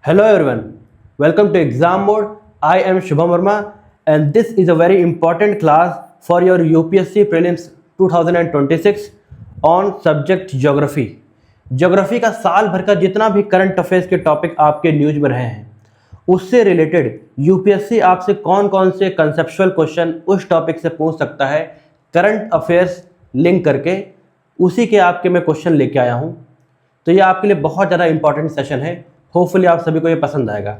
Hello everyone, welcome to exam mode. I am Shubham Verma and this is a very important class for your UPSC prelims 2026 on subject geography. Geography का साल भर का जितना भी current affairs के topic आपके news में रहे हैं उससे रिलेटेड यूपीएससी आपसे कौन कौन से कंसेप्चुअल क्वेश्चन उस टॉपिक से पूछ सकता है करंट अफेयर्स लिंक करके उसी के आपके मैं क्वेश्चन लेके आया हूँ। तो ये आपके लिए बहुत ज़्यादा इंपॉर्टेंट सेशन है। होपफुली आप सभी को ये पसंद आएगा।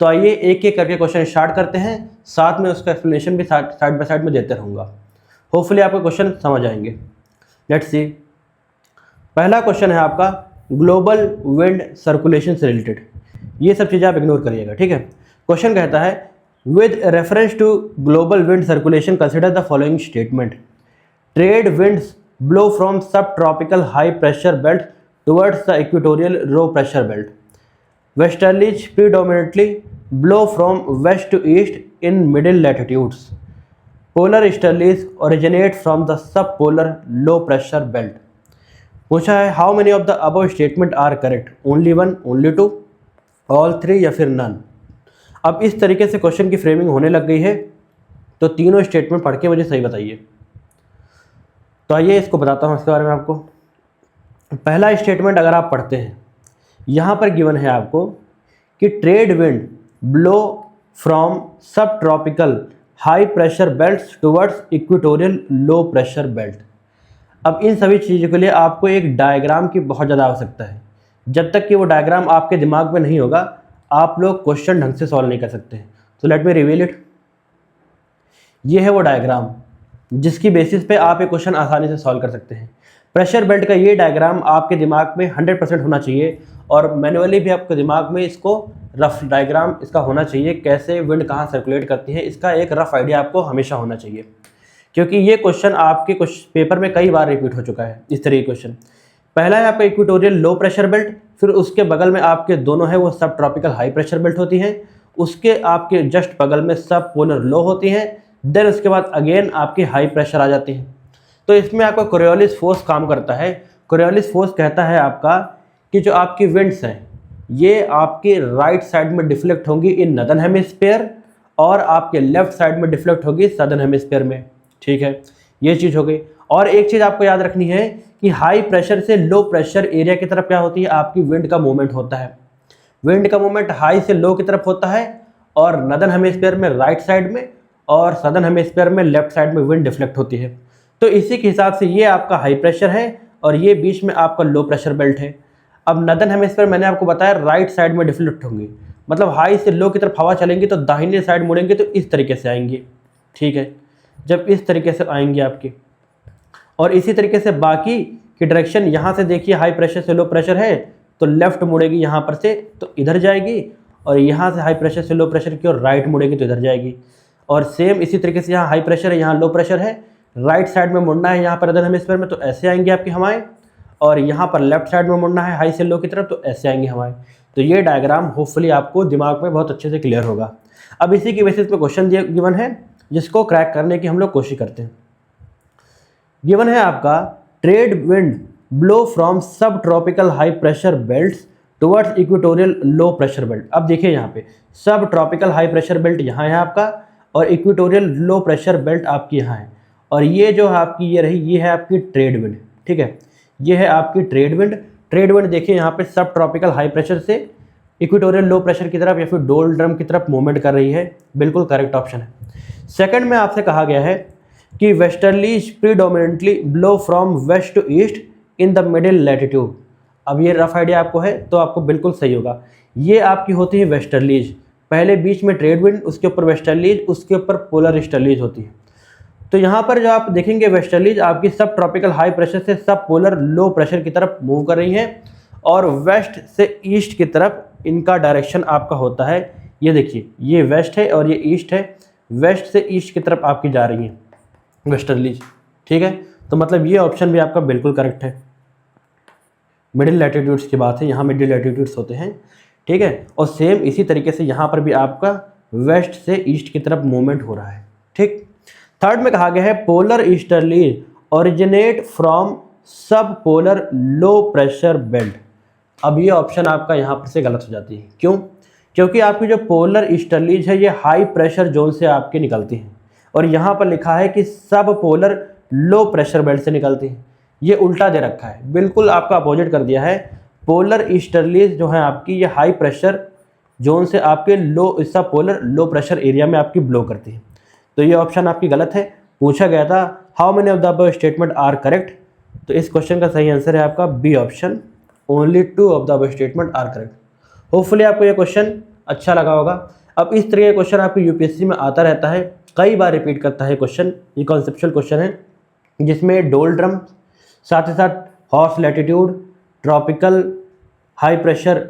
तो आइए एक एक करके क्वेश्चन स्टार्ट करते हैं, साथ में उसका एक्सप्लेनेशन भी साइड बाय साइड में देते रहूँगा। होपफुली आपको क्वेश्चन समझ आएंगे। Let's see. पहला क्वेश्चन है आपका ग्लोबल विंड सर्कुलेशन से रिलेटेड। ये सब चीज़ें आप इग्नोर करिएगा, ठीक है। क्वेश्चन कहता है with reference to global wind circulation consider the following statement. Trade winds blow from subtropical high pressure belt towards the equatorial low pressure belt. Westerlies predominantly blow from west to east in middle latitudes. Polar easterlies originate from the subpolar low pressure belt. पूछा है how many of the above statement are correct? Only one, only two, all three या फिर none। अब इस तरीके से question की framing होने लग गई है, तो तीनों स्टेटमेंट पढ़ के मुझे सही बताइए। तो आइए इसको बताता हूँ इसके बारे में आपको। पहला स्टेटमेंट अगर आप पढ़ते हैं, यहाँ पर गिवन है आपको कि ट्रेड विंड ब्लो फ्रॉम सब tropical high pressure belts towards equatorial low pressure belt. अब इन सभी चीज़ों के लिए आपको एक डायग्राम की बहुत ज़्यादा आवश्यकता है। जब तक कि वो डायग्राम आपके दिमाग में नहीं होगा आप लोग क्वेश्चन ढंग से सॉल्व नहीं कर सकते। तो लेट मी रिवील इट। ये है वो डायग्राम जिसकी बेसिस पे आप ये क्वेश्चन आसानी से सॉल्व कर सकते हैं। प्रेशर बेल्ट का ये डायग्राम आपके दिमाग में 100% होना चाहिए और मैनुअली भी आपके दिमाग में इसको रफ डायग्राम इसका होना चाहिए, कैसे विंड कहाँ सर्कुलेट करती है इसका एक रफ आइडिया आपको हमेशा होना चाहिए, क्योंकि ये क्वेश्चन आपके कुछ पेपर में कई बार रिपीट हो चुका है। इस तरह के क्वेश्चन पहला है आपका इक्वेटोरियल लो प्रेशर बेल्ट, फिर उसके बगल में आपके दोनों है वो सब ट्रॉपिकल हाई प्रेशर बेल्ट होती हैं, उसके आपके जस्ट बगल में सब पोलर लो होती हैं, देन उसके बाद अगेन आपकी हाई प्रेशर आ जाती है। तो इसमें आपका कोरियोलिस फोर्स काम करता है। कोरियोलिस फोर्स कहता है आपका कि जो आपकी विंड्स हैं ये आपके राइट साइड में डिफ्लेक्ट होंगी इन नदर्न हेमिस्फीयर और आपके लेफ्ट साइड में डिफ्लेक्ट होगी सदर्न हेमिस्फीयर में, ठीक है। ये चीज़ हो गई। और एक चीज़ आपको याद रखनी है कि हाई प्रेशर से लो प्रेशर एरिया की तरफ क्या होती है, आपकी विंड का मूवमेंट होता है। विंड का मूवमेंट हाई से लो की तरफ होता है और नदर्न हेमिस्फीयर में राइट साइड में और सदर्न हेमिस्फीयर में लेफ्ट साइड में विंड डिफ्लेक्ट होती है। तो इसी के हिसाब से ये आपका हाई प्रेशर है और ये बीच में आपका लो प्रेशर बेल्ट है। अब नदर्न हेमिस्फीयर मैंने आपको बताया राइट साइड में डिफ्लेक्ट होंगी, मतलब हाई से लो की तरफ हवा चलेंगी तो दाहिने साइड मुड़ेंगे तो इस तरीके से आएंगी, ठीक है। जब इस तरीके से आएंगी आपकी, और इसी तरीके से बाकी की डायरेक्शन यहाँ से देखिए हाई प्रेशर से लो प्रेशर है तो लेफ्ट मुड़ेगी यहाँ पर से तो इधर जाएगी, और यहाँ से हाई प्रेशर से लो प्रेशर की और राइट मुड़ेगी तो इधर जाएगी। और सेम इसी तरीके से यहाँ हाई प्रेशर है यहाँ लो प्रेशर है, राइट साइड में मुड़ना है यहाँ पर नदर्न हेमिस्फीयर में तो ऐसे आएंगी आपकी हवाएं, और यहाँ पर लेफ्ट साइड में मुड़ना है हाई से लो की तरफ तो ऐसे आएंगी हवाएं। तो ये डायग्राम होपफुली आपको दिमाग में बहुत अच्छे से क्लियर होगा। अब इसी की बेसिस पे क्वेश्चन गिवन है जिसको क्रैक करने की हम लोग कोशिश करते हैं। गिवन है आपका ट्रेड विंड ब्लो फ्रॉम सब tropical high pressure belts towards equatorial low pressure belt. अब देखिए यहाँ पे सब ट्रॉपिकल हाई प्रेशर बेल्ट यहाँ है आपका और इक्वेटोरियल लो प्रेशर बेल्ट आपकी यहाँ है, और ये जो आपकी ये रही ये है आपकी ट्रेड विंड, ठीक है। ये है आपकी ट्रेड विंड। ट्रेड विंड देखिए यहाँ पे सब ट्रॉपिकल हाई प्रेशर से इक्वेटोरियल लो प्रेशर की तरफ या फिर डोलड्रम की तरफ मूवमेंट कर रही है, बिल्कुल करेक्ट ऑप्शन है। सेकंड में आपसे कहा गया है कि westerlies predominantly blow from west to east in the middle latitude. अब ये रफ आइडिया आपको है तो आपको बिल्कुल सही होगा। ये आपकी होती है वेस्टर्लीज, पहले बीच में ट्रेड विंड, उसके ऊपर वेस्टर्लीज, उसके ऊपर पोलर ईस्टर्लीज होती है। तो यहाँ पर जो आप देखेंगे वेस्टर्लीज आपकी सब ट्रॉपिकल हाई प्रेशर से सब पोलर लो प्रेशर की तरफ मूव कर रही हैं और वेस्ट से ईस्ट की तरफ इनका डायरेक्शन आपका होता है। ये देखिए ये वेस्ट है और ये ईस्ट है, वेस्ट से ईस्ट की तरफ आपकी जा रही हैं वेस्टर्लीज, ठीक है। तो मतलब ये ऑप्शन भी आपका बिल्कुल करेक्ट है। मिडिल लैटिट्यूड्स की बात है, यहाँ मिडिल लैटिट्यूड्स होते हैं, ठीक है। और सेम इसी तरीके से यहाँ पर भी आपका वेस्ट से ईस्ट की तरफ मूवमेंट हो रहा है, ठीक। थर्ड में कहा गया है पोलर ईस्टर्ली ओरिजिनेट फ्रॉम सब पोलर लो प्रेशर बेल्ट। अब ये ऑप्शन आपका यहाँ पर से गलत हो जाती है। क्यों? क्योंकि आपकी जो पोलर ईस्टर्लीज है ये हाई प्रेशर जोन से आपकी निकलती हैं और यहाँ पर लिखा है कि सब पोलर लो प्रेशर बेल्ट से निकलती हैं। ये उल्टा दे रखा है, बिल्कुल आपका अपोजिट कर दिया है। पोलर ईस्टर्लीज जो है आपकी ये हाई प्रेशर जोन से आपके लो सब पोलर लो प्रेशर एरिया में आपकी ब्लो करती है। तो ये ऑप्शन आपकी गलत है। पूछा गया था how many of the above statement are correct, तो इस क्वेश्चन का सही आंसर है आपका B option, only 2 of the above statement are correct. Hopefully आपको ये क्वेश्चन अच्छा लगा होगा। अब इस तरह के क्वेश्चन आपको यूपीएससी में आता रहता है, कई बार रिपीट करता है क्वेश्चन। ये कॉन्सेप्चुअल क्वेश्चन है जिसमें डोलड्रम, साथ ही साथ horse latitude, tropical high pressure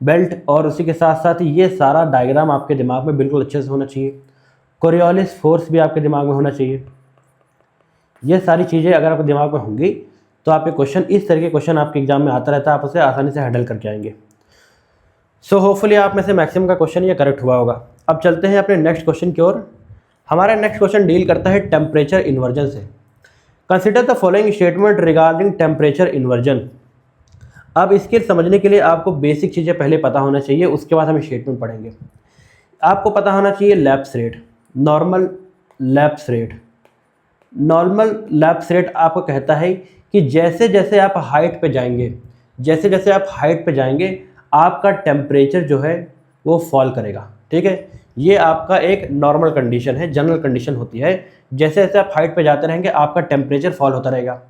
belt और उसी के साथ साथ ये सारा डायग्राम आपके दिमाग में बिल्कुल अच्छे से होना चाहिए। कोरियोलिस फोर्स भी आपके दिमाग में होना चाहिए। ये सारी चीज़ें अगर आपके दिमाग में होंगी तो आपके क्वेश्चन, इस तरह के क्वेश्चन आपके एग्जाम में आता रहता है, आप उसे आसानी से हैंडल करके आएंगे। सो होपफुली आप में से मैक्सिमम का क्वेश्चन ये करेक्ट हुआ होगा। अब चलते हैं अपने नेक्स्ट क्वेश्चन की ओर। हमारा नेक्स्ट क्वेश्चन डील करता है टेम्परेचर इन्वर्जन से। Consider the following statement regarding temperature inversion. अब इसके समझने के लिए आपको बेसिक चीज़ें पहले पता होना चाहिए, उसके बाद हम स्टेटमेंट पढ़ेंगे। आपको पता होना चाहिए lapse rate, normal lapse rate. Normal lapse rate आपको कहता है कि जैसे जैसे आप हाइट पे जाएंगे, जैसे जैसे आप हाइट पे जाएंगे आपका टेम्परेचर जो है वो फॉल करेगा। ठीक है, ये आपका एक नॉर्मल कंडीशन है, जनरल कंडीशन होती है। जैसे जैसे आप हाइट पे जाते रहेंगे आपका टेम्परेचर फॉल होता रहेगा।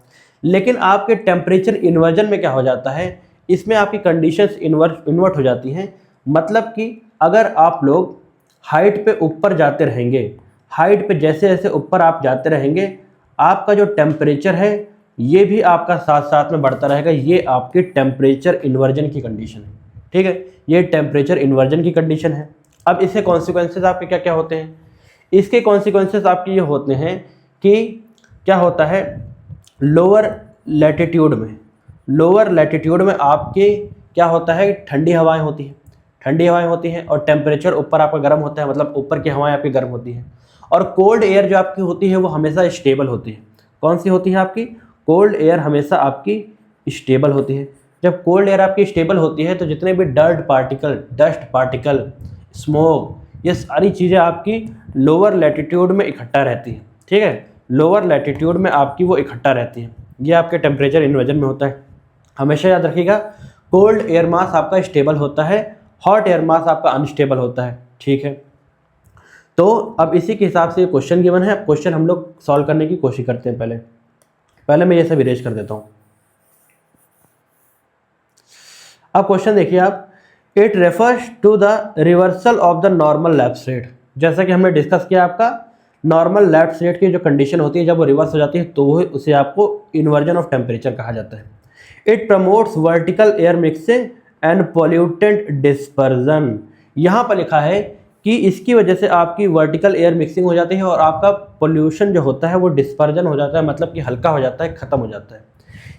लेकिन आपके टेम्परेचर इन्वर्जन में क्या हो जाता है, इसमें आपकी कंडीशंस इन्वर्ट हो जाती हैं। मतलब कि अगर आप लोग हाइट पे ऊपर जाते रहेंगे, हाइट पे जैसे जैसे ऊपर आप जाते रहेंगे आपका जो टेम्परेचर है ये भी आपका साथ साथ में बढ़ता रहेगा। ये आपकी टेम्परेचर इन्वर्जन की कंडीशन है। ठीक है, ये टेम्परेचर इन्वर्जन की कंडीशन है। अब इसके कॉन्सिक्वेंसेस आपके क्या क्या होते हैं? इसके कॉन्सिक्वेंसेस आपके ये होते हैं कि क्या होता है, लोअर लैटिट्यूड में आपके क्या होता है, ठंडी हवाएं होती हैं, ठंडी हवाएं होती हैं और टेम्परेचर ऊपर आपका गर्म होता है, मतलब ऊपर की हवाएं आपकी गर्म होती हैं। और कोल्ड एयर जो आपकी होती है वो हमेशा स्टेबल होती है। कौन सी होती है आपकी? कोल्ड एयर हमेशा आपकी स्टेबल होती है। जब कोल्ड एयर आपकी स्टेबल होती है तो जितने भी डस्ट पार्टिकल, स्मोक, ये सारी चीज़ें आपकी लोअर लैटिट्यूड में इकट्ठा रहती हैं। ठीक है, लोअर लैटिट्यूड में आपकी वो इकट्ठा रहती हैं। ये आपके टेम्परेचर इन्वर्जन में होता है। हमेशा याद रखिएगा, कोल्ड एयर मास आपका स्टेबल होता है, हॉट एयर मास आपका अनस्टेबल होता है। ठीक है, तो अब इसी के हिसाब से क्वेश्चन गिवन है। क्वेश्चन हम लोग सॉल्व करने की कोशिश करते हैं। पहले मैं ये सब इरेज कर देता हूँ। अब क्वेश्चन देखिए आप, it refers to the reversal of the normal lapse rate. जैसा कि हमने डिस्कस किया, आपका नॉर्मल लैप्स रेट की जो कंडीशन होती है जब वो रिवर्स हो जाती है तो वो उसे आपको इन्वर्जन ऑफ टेम्परेचर कहा जाता है। It promotes vertical air mixing and pollutant dispersion. यहाँ पर लिखा है कि इसकी वजह से आपकी वर्टिकल एयर मिक्सिंग हो जाती है और आपका पोल्यूशन जो होता है वो डिस्पर्जन हो जाता है, मतलब कि हल्का हो जाता है, ख़त्म हो जाता है।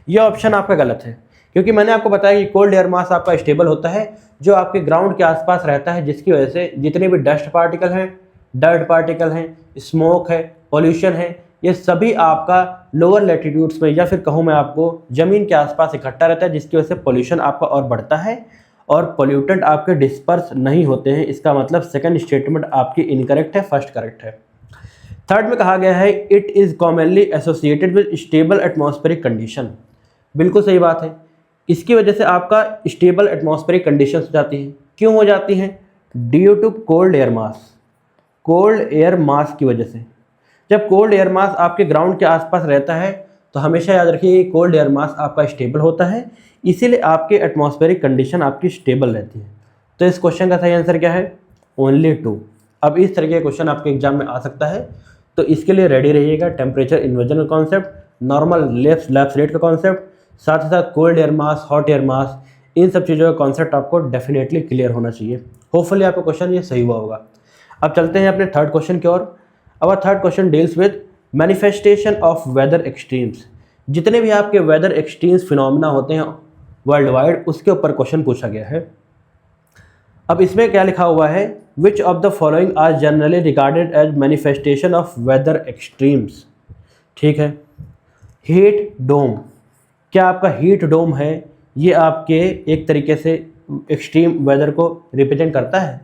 ये ऑप्शन आपका गलत है, क्योंकि मैंने आपको बताया कि कोल्ड एयर मास आपका स्टेबल होता है जो आपके ग्राउंड के आसपास रहता है, जिसकी वजह से जितने भी डस्ट पार्टिकल हैं, डर्ट पार्टिकल हैं, स्मोक है, पोल्यूशन है, ये सभी आपका लोअर लैटिट्यूड्स में या फिर कहूँ मैं आपको ज़मीन के आसपास इकट्ठा रहता है, जिसकी वजह से पोल्यूशन आपका और बढ़ता है और पोल्यूटेंट आपके डिस्पर्स नहीं होते हैं। इसका मतलब सेकंड स्टेटमेंट आपकी इनकरेक्ट है, फर्स्ट करेक्ट है। थर्ड में कहा गया है it is commonly associated with stable atmospheric condition. बिल्कुल सही बात है, इसकी वजह से आपका स्टेबल एटमॉस्फेरिक कंडीशन हो जाती हैं। क्यों हो जाती हैं? Due to cold air mass, cold air mass की वजह से। जब कोल्ड एयर मास आपके ग्राउंड के आसपास रहता है तो हमेशा याद रखिए कोल्ड एयर मास आपका स्टेबल होता है, इसीलिए आपके एटमॉस्फेरिक कंडीशन आपकी स्टेबल रहती है। तो इस क्वेश्चन का सही आंसर क्या है? ओनली 2। अब इस तरह के क्वेश्चन आपके एग्जाम में आ सकता है, तो इसके लिए रेडी रहिएगा। टेम्परेचर इन्वर्जन का कॉन्सेप्ट, नॉर्मल लैप्स रेट का कॉन्सेप्ट, साथ ही साथ cold air mass, hot air mass, इन सब चीज़ों का कॉन्सेप्ट आपको डेफिनेटली क्लियर होना चाहिए। होपफुली आपका क्वेश्चन ये सही हुआ होगा। अब चलते हैं अपने थर्ड क्वेश्चन की ओर। Our third question deals with manifestation of weather extremes. जितने भी आपके वेदर एक्सट्रीम्स फिनोमिना होते हैं वर्ल्ड वाइड, उसके ऊपर क्वेश्चन पूछा गया है। अब इसमें क्या लिखा हुआ है, which of the following are generally regarded as manifestation of weather extremes. ठीक है, हीट डोम, क्या आपका हीट डोम है ये आपके एक तरीके से एक्सट्रीम वेदर को रिप्रेजेंट करता है?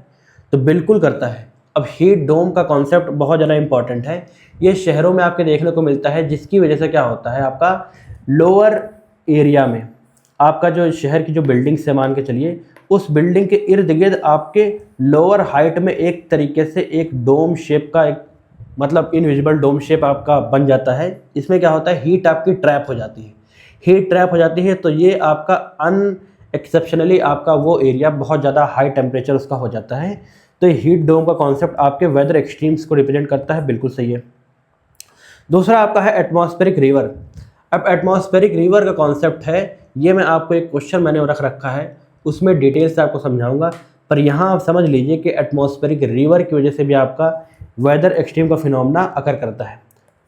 तो बिल्कुल करता है। अब हीट डोम का कॉन्सेप्ट बहुत ज़्यादा इंपॉर्टेंट है। ये शहरों में आपके देखने को मिलता है, जिसकी वजह से क्या होता है, आपका लोअर एरिया में आपका जो शहर की जो बिल्डिंग से मान के चलिए, उस बिल्डिंग के इर्द गिर्द आपके लोअर हाइट में एक तरीके से एक डोम शेप का एक मतलब इनविजिबल डोम शेप आपका बन जाता है। इसमें क्या होता है, हीट आपकी ट्रैप हो जाती है। हीट ट्रैप हो जाती है तो ये आपका एक्सेप्शनली आपका वो एरिया बहुत ज़्यादा हाई टेम्परेचर उसका हो जाता है। तो ये हीट डोम का कॉन्सेप्ट आपके वेदर एक्सट्रीम्स को रिप्रेजेंट करता है, बिल्कुल सही है। दूसरा आपका है एटमॉस्फेरिक रिवर। अब एटमॉस्फेरिक रिवर का कॉन्सेप्ट है, ये मैं आपको एक क्वेश्चन मैंने रख रखा है, उसमें डिटेल से आपको समझाऊंगा, पर यहाँ आप समझ लीजिए कि एटमॉस्फेरिक रिवर की वजह से भी आपका वेदर एक्सट्रीम का फिनोमेना अकर करता है।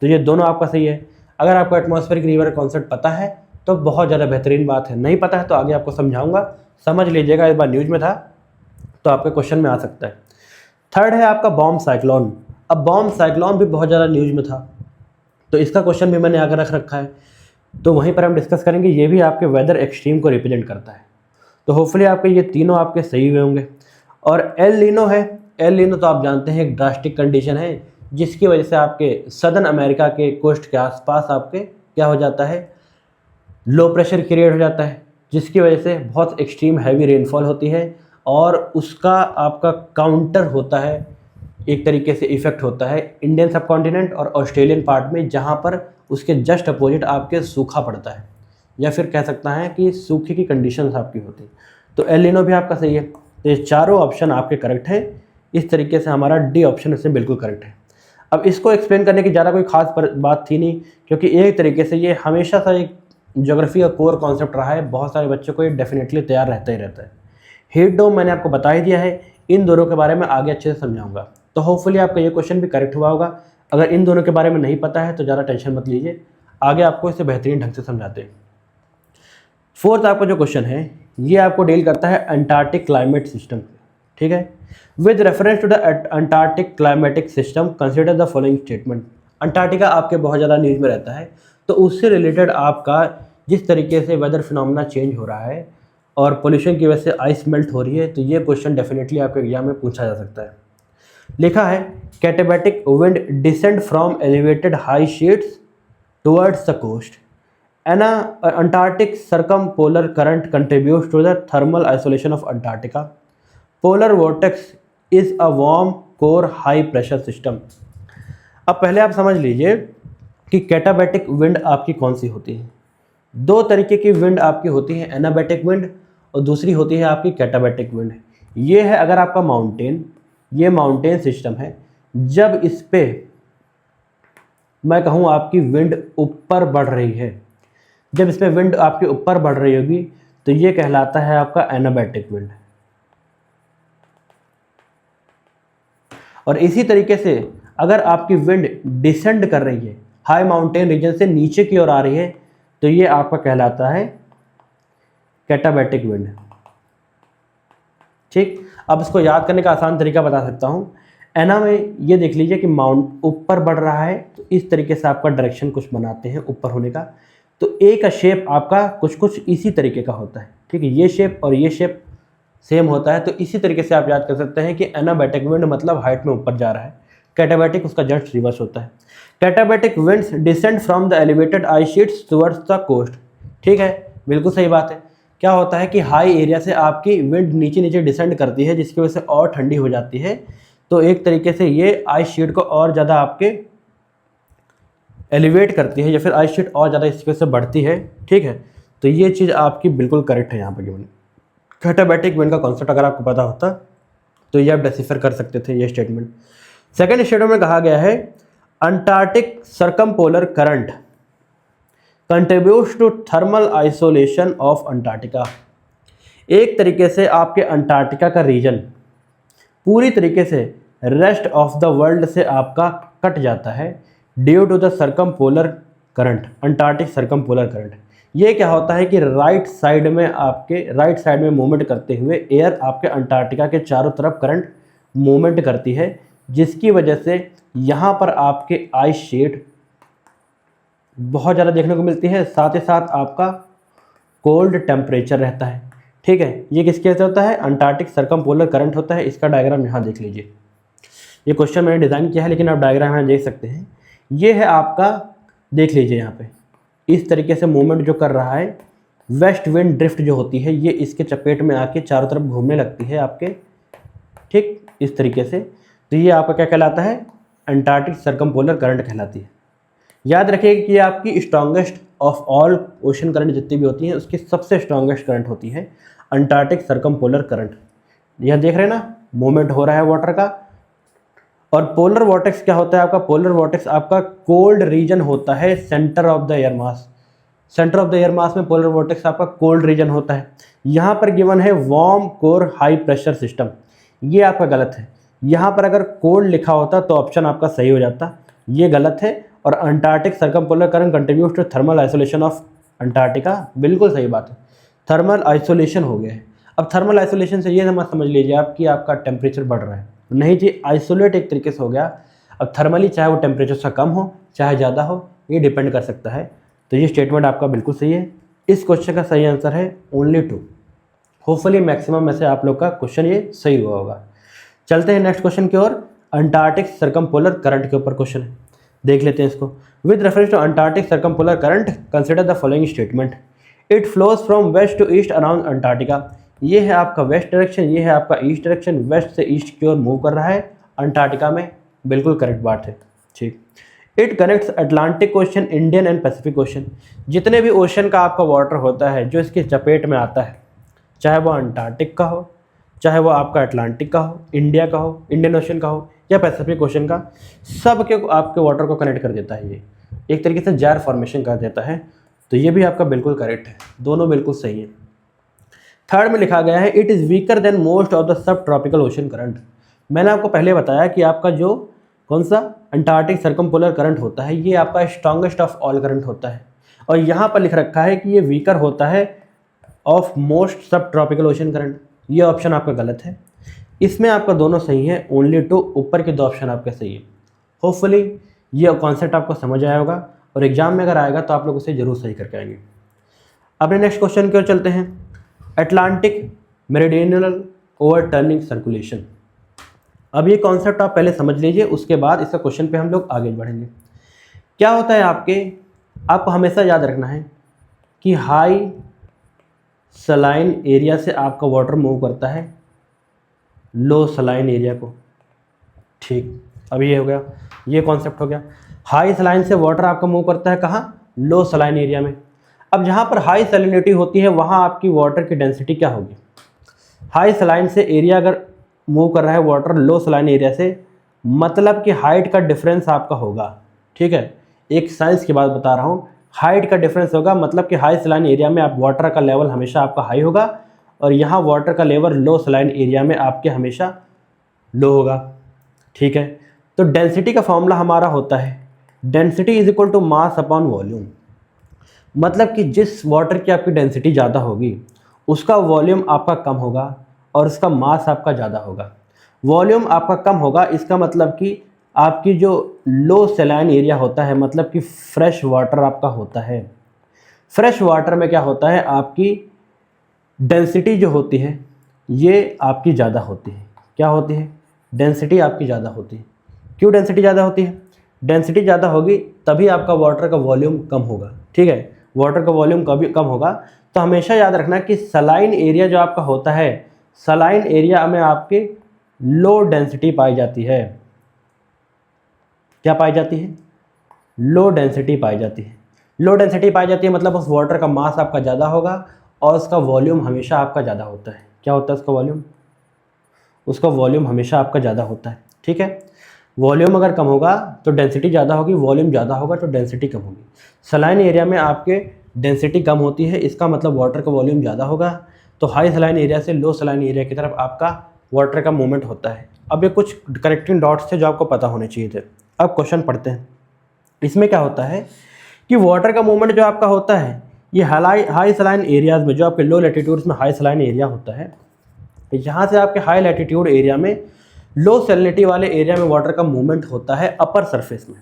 तो ये दोनों आपका सही है। अगर आपको एटमॉस्फेरिक रिवर का कॉन्सेप्ट पता है तो बहुत ज़्यादा बेहतरीन बात है, नहीं पता है तो आगे आपको समझाऊंगा, समझ लीजिएगा। इस बार न्यूज़ में था तो आपके क्वेश्चन में आ सकता है। थर्ड है आपका बॉम्ब साइक्लोन। अब बॉम्ब साइक्लोन भी बहुत ज़्यादा न्यूज़ में था, तो इसका क्वेश्चन भी मैंने आगे रख रखा है, तो वहीं पर हम डिस्कस करेंगे। ये भी आपके वेदर एक्सट्रीम को रिप्रेजेंट करता है। तो होपफुली आपके ये तीनों आपके सही हुए होंगे। और एल नीनो है। एल नीनो तो आप जानते हैं एक ड्रास्टिक कंडीशन है, जिसकी वजह से आपके सदर्न अमेरिका के कोस्ट के आसपास आपके क्या हो जाता है, लो प्रेशर क्रिएट हो जाता है, जिसकी वजह से बहुत एक्सट्रीम हैवी रेनफॉल होती है और उसका आपका काउंटर होता है, एक तरीके से इफेक्ट होता है इंडियन सब कॉन्टिनेंट और ऑस्ट्रेलियन पार्ट में, जहाँ पर उसके जस्ट अपोजिट आपके सूखा पड़ता है, या फिर कह सकता है कि सूखे की कंडीशंस आपकी होती है। तो एल नीनो भी आपका सही है। तो ये चारों ऑप्शन आपके करेक्ट है। इस तरीके से हमारा डी ऑप्शन इसमें बिल्कुल करेक्ट है। अब इसको एक्सप्लेन करने की ज़्यादा कोई खास बात थी नहीं, क्योंकि एक तरीके से ये हमेशा सा एक ज्योग्राफी का कोर कॉन्सेप्ट रहा है। बहुत सारे बच्चों को ये डेफिनेटली तैयार रहता ही रहता है। हीट डोम मैंने आपको बता ही दिया है, इन दोनों के बारे में आगे अच्छे से समझाऊंगा। तो होपफुली आपका ये क्वेश्चन भी करेक्ट हुआ होगा। अगर इन दोनों के बारे में नहीं पता है तो ज़्यादा टेंशन मत लीजिए, आगे आपको इसे बेहतरीन ढंग से समझाते हैं। फोर्थ आपका जो क्वेश्चन है ये आपको डील करता है अंटार्कटिक क्लाइमेट सिस्टम, ठीक है। With reference to the Antarctic climatic system consider the following statement. Antarctica आपके बहुत ज़्यादा न्यूज़ में रहता है, तो उससे रिलेटेड आपका जिस तरीके से वेदर फिनोमेना चेंज हो रहा है और पोल्यूशन की वजह से आइस मेल्ट हो रही है, तो ये क्वेश्चन डेफिनेटली आपके एग्जाम में पूछा जा सकता है। लिखा है katabatic wind descend from elevated high sheets towards the coast. An Antarctic circumpolar current contributes to the thermal isolation of Antarctica. Polar vortex is a warm core high pressure system. अब पहले आप समझ लीजिए कि कैटाबैटिक विंड आपकी कौन सी होती है। दो तरीके की विंड आपकी होती है, एनाबैटिक विंड और दूसरी होती है आपकी कैटाबैटिक विंड। ये है अगर आपका माउंटेन, ये माउंटेन सिस्टम है, जब इस पे मैं कहूँ आपकी विंड ऊपर बढ़ रही है, जब इसमें विंड आपके ऊपर बढ़ रही होगी तो ये कहलाता है आपका एनाबैटिक विंड। और इसी तरीके से अगर आपकी विंड डिसेंड कर रही है, हाई माउंटेन रीजन से नीचे की ओर आ रही है, तो ये आपका कहलाता है कैटाबैटिक विंड। ठीक, अब इसको याद करने का आसान तरीका बता सकता हूँ। एना में ये देख लीजिए कि माउंट ऊपर बढ़ रहा है, तो इस तरीके से आपका डायरेक्शन कुछ बनाते हैं ऊपर होने का। तो ए का शेप आपका कुछ कुछ इसी तरीके का होता है, ठीक है। ये शेप और ये शेप सेम होता है, तो इसी तरीके से आप याद कर सकते हैं कि एनाबैटिक विंड मतलब हाइट में ऊपर जा रहा है, कैटाबैटिक उसका जस्ट रिवर्स होता है। Katabatic winds descend from the elevated ice sheets towards the coast, ठीक है, बिल्कुल सही बात है। क्या होता है कि हाई एरिया से आपकी विंड नीचे नीचे डिसेंड करती है, जिसकी वजह से और ठंडी हो जाती है, तो एक तरीके से ये आइस शीट को और ज़्यादा आपके एलिवेट करती है, या फिर आइस शीट और ज़्यादा इसकी वजह से बढ़ती है, ठीक है। तो ये चीज़ आपकी बिल्कुल करेक्ट है यहाँ पर गिवन। कैटाबैटिक विंड का कॉन्सेप्ट अगर आपको पता होता तो ये आप डिसिफर कर सकते थे ये स्टेटमेंट। सेकेंड स्टेटमेंट में कहा गया है Antarctic circumpolar current contributes to thermal isolation of Antarctica. एक तरीके से आपके अंटार्कटिका का रीजन पूरी तरीके से रेस्ट ऑफ द वर्ल्ड से आपका कट जाता है due to the circumpolar current, Antarctic circumpolar current. ये क्या होता है कि राइट साइड में मूवमेंट करते हुए एयर आपके अंटार्कटिका के चारों तरफ करंट मूवमेंट करती है, जिसकी वजह से यहाँ पर आपके आइस शीट बहुत ज़्यादा देखने को मिलती है। साथ ही साथ आपका कोल्ड टेम्परेचर रहता है। ठीक है, ये किसके से होता है? अंटार्कटिक सर्कमपोलर करंट होता है। इसका डायग्राम यहाँ देख लीजिए। ये क्वेश्चन मैंने डिज़ाइन किया है, लेकिन आप डायग्राम यहाँ देख सकते हैं। ये है आपका, देख लीजिए यहाँ पे इस तरीके से मूवमेंट जो कर रहा है, वेस्ट विंड ड्रिफ्ट जो होती है, ये इसके चपेट में आके चारों तरफ घूमने लगती है आपके, ठीक इस तरीके से। तो ये आपका क्या कहलाता है? अंटार्कटिक सर्कमपोलर करंट कहलाती है। याद रखिएगा कि ये आपकी strongest of all ocean current जितनी भी होती हैं, उसकी सबसे स्ट्रॉन्गेस्ट करंट होती है अंटार्कटिक सर्कमपोलर करंट। यह देख रहे हैं ना, मूवमेंट हो रहा है वाटर का। और पोलर वॉर्टेक्स क्या होता है आपका? पोलर वॉर्टेक्स आपका कोल्ड रीजन होता है centre of the air mass. Centre of the air mass में पोलर वॉर्टेक्स आपका कोल्ड रीजन होता है। यहाँ पर गिवन है warm core high pressure system, ये आपका गलत है। यहाँ पर अगर कोल्ड लिखा होता तो ऑप्शन आपका सही हो जाता, ये गलत है। और Antarctic circumpolar current contribute to thermal isolation of Antarctica, बिल्कुल सही बात है, थर्मल आइसोलेशन हो गया है। अब थर्मल आइसोलेशन से ये मत समझ लीजिए आप कि आपका टेम्परेचर बढ़ रहा है, नहीं जी, आइसोलेट एक तरीके से हो गया। अब थर्मली चाहे वो टेम्परेचर से कम हो चाहे ज़्यादा हो, ये डिपेंड कर सकता है। तो ये स्टेटमेंट आपका बिल्कुल सही है। इस क्वेश्चन का सही आंसर है ओनली 2। होपफुली मैक्सिमम में से आप लोग का क्वेश्चन ये सही हुआ होगा। चलते हैं नेक्स्ट क्वेश्चन की ओर। अंटार्कटिक सर्कमपोलर करंट के ऊपर क्वेश्चन है, देख लेते हैं इसको। With reference to Antarctic circumpolar current consider the following statement. It flows from west to east around Antarctica. ये है आपका वेस्ट डायरेक्शन, ये है आपका ईस्ट डायरेक्शन, वेस्ट से ईस्ट की ओर मूव कर रहा है अंटार्कटिका में, बिल्कुल करेक्ट बात है। ठीक। It connects Atlantic ocean, Indian and Pacific ocean. जितने भी ओशन का आपका वाटर होता है जो इसकी चपेट में आता है, चाहे वो अंटार्कटिक का हो, चाहे वो आपका अटलांटिक का हो, इंडिया का हो, इंडियन ओशन का हो या पैसिफिक ओशन का, सब के आपके वाटर को कनेक्ट कर देता है। ये एक तरीके से जार फॉर्मेशन कर देता है। तो ये भी आपका बिल्कुल करेक्ट है, दोनों बिल्कुल सही है। थर्ड में लिखा गया है it is weaker then most of the sub tropical ocean current. मैंने आपको पहले बताया कि आपका जो कौन सा अंटार्कटिक सर्कमपोलर करंट होता है, ये आपका स्ट्रॉन्गेस्ट ऑफ ऑल करंट होता है। और यहाँ पर लिख रखा है कि ये वीकर होता है ऑफ मोस्ट सब ट्रॉपिकल ओशन करंट। ये ऑप्शन आपका गलत है, इसमें आपका दोनों सही है, ओनली 2 ऊपर के 2 ऑप्शन आपके सही है। होपफुली ये कॉन्सेप्ट आपको समझ आया होगा और एग्जाम में अगर आएगा तो आप लोग उसे जरूर सही करके आएंगे। अपने नेक्स्ट क्वेश्चन की ओर चलते हैं। Atlantic meridional overturning circulation. अब ये कॉन्सेप्ट आप पहले समझ लीजिए, उसके बाद इसका क्वेश्चन पे हम लोग आगे बढ़ेंगे। क्या होता है आपको हमेशा याद रखना है कि हाई सलाइन एरिया से आपका वाटर मूव करता है लो सलाइन एरिया को। ठीक, अब ये हो गया, ये कॉन्सेप्ट हो गया। हाई सलाइन से वाटर आपका मूव करता है कहाँ? लो सलाइन एरिया में। अब जहाँ पर हाई सैलिनिटी होती है वहाँ आपकी वाटर की डेंसिटी क्या होगी? हाई सलाइन से एरिया अगर मूव कर रहा है वाटर लो सलाइन एरिया से, मतलब कि हाइट का डिफरेंस आपका होगा। ठीक है, एक साइंस की बात बता रहा हूँ, हाइट का डिफरेंस होगा, मतलब कि हाई सलाइन एरिया में आप वाटर का लेवल हमेशा आपका हाई होगा और यहाँ वाटर का लेवल लो सलाइन एरिया में आपके हमेशा लो होगा। ठीक है, तो डेंसिटी का फॉर्मूला हमारा होता है density is equal to mass upon volume. मतलब कि जिस वाटर की आपकी डेंसिटी ज़्यादा होगी उसका वॉल्यूम आपका कम होगा और उसका मास आपका ज़्यादा होगा। वॉल्यूम आपका कम होगा, इसका मतलब कि आपकी जो लो सलाइन एरिया होता है, मतलब कि फ्रेश वाटर आपका होता है। फ्रेश वाटर में क्या होता है, आपकी डेंसिटी जो होती है ये आपकी ज़्यादा होती है। क्या होती है? डेंसिटी आपकी ज़्यादा होती है। क्यों डेंसिटी ज़्यादा होती है? डेंसिटी ज़्यादा होगी तभी आपका वाटर का वॉल्यूम कम होगा। ठीक है, वाटर का वॉल्यूम कभी कम होगा तो हमेशा याद रखना कि सलाइन एरिया जो आपका होता है, सलाइन एरिया में आपकी लो डेंसिटी पाई जाती है। क्या पाई जाती है? लो डेंसिटी पाई जाती है। लो डेंसिटी पाई जाती है मतलब उस वाटर का मास आपका ज़्यादा होगा और उसका वॉल्यूम हमेशा आपका ज़्यादा होता है। क्या होता है उसका वॉल्यूम? उसका वॉल्यूम हमेशा आपका ज़्यादा होता है। ठीक है, वॉल्यूम अगर कम होगा तो डेंसिटी ज़्यादा होगी, वॉल्यूम ज़्यादा होगा तो डेंसिटी कम होगी। सलाइन एरिया में आपके डेंसिटी कम होती है, इसका मतलब वाटर का वॉल्यूम ज़्यादा होगा, तो हाई सलाइन एरिया से लो सलाइन एरिया की तरफ आपका वाटर का मूवमेंट होता है। अब ये कुछ कनेक्टिंग डॉट्स थे जो आपको पता होने चाहिए थे। अब क्वेश्चन पढ़ते हैं। इसमें क्या होता है कि वाटर का मूवमेंट जो आपका होता है ये हाई सलाइन एरियाज़ में, जो आपके लो लैटिट्यूड्स में हाई सलाइन एरिया होता है, यहाँ से आपके हाई लैटिट्यूड एरिया में लो सैलिनिटी वाले एरिया में वाटर का मूवमेंट होता है अपर सरफेस में।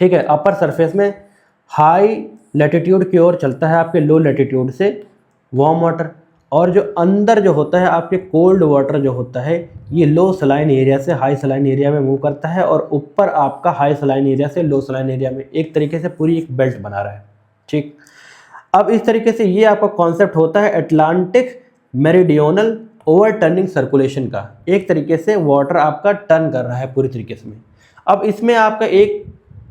ठीक है, अपर सरफेस में हाई लैटिट्यूड की ओर चलता है आपके लो लैटिट्यूड से वार्म वाटर, और जो अंदर जो होता है आपके कोल्ड वाटर जो होता है ये लो सलाइन एरिया से हाई सलाइन एरिया में मूव करता है, और ऊपर आपका हाई सलाइन एरिया से लो सलाइन एरिया में एक तरीके से पूरी एक बेल्ट बना रहा है। ठीक, अब इस तरीके से ये आपका कॉन्सेप्ट होता है Atlantic meridional over turning circulation का। एक तरीके से वाटर आपका टर्न कर रहा है पूरी तरीके से में। अब इसमें आपका एक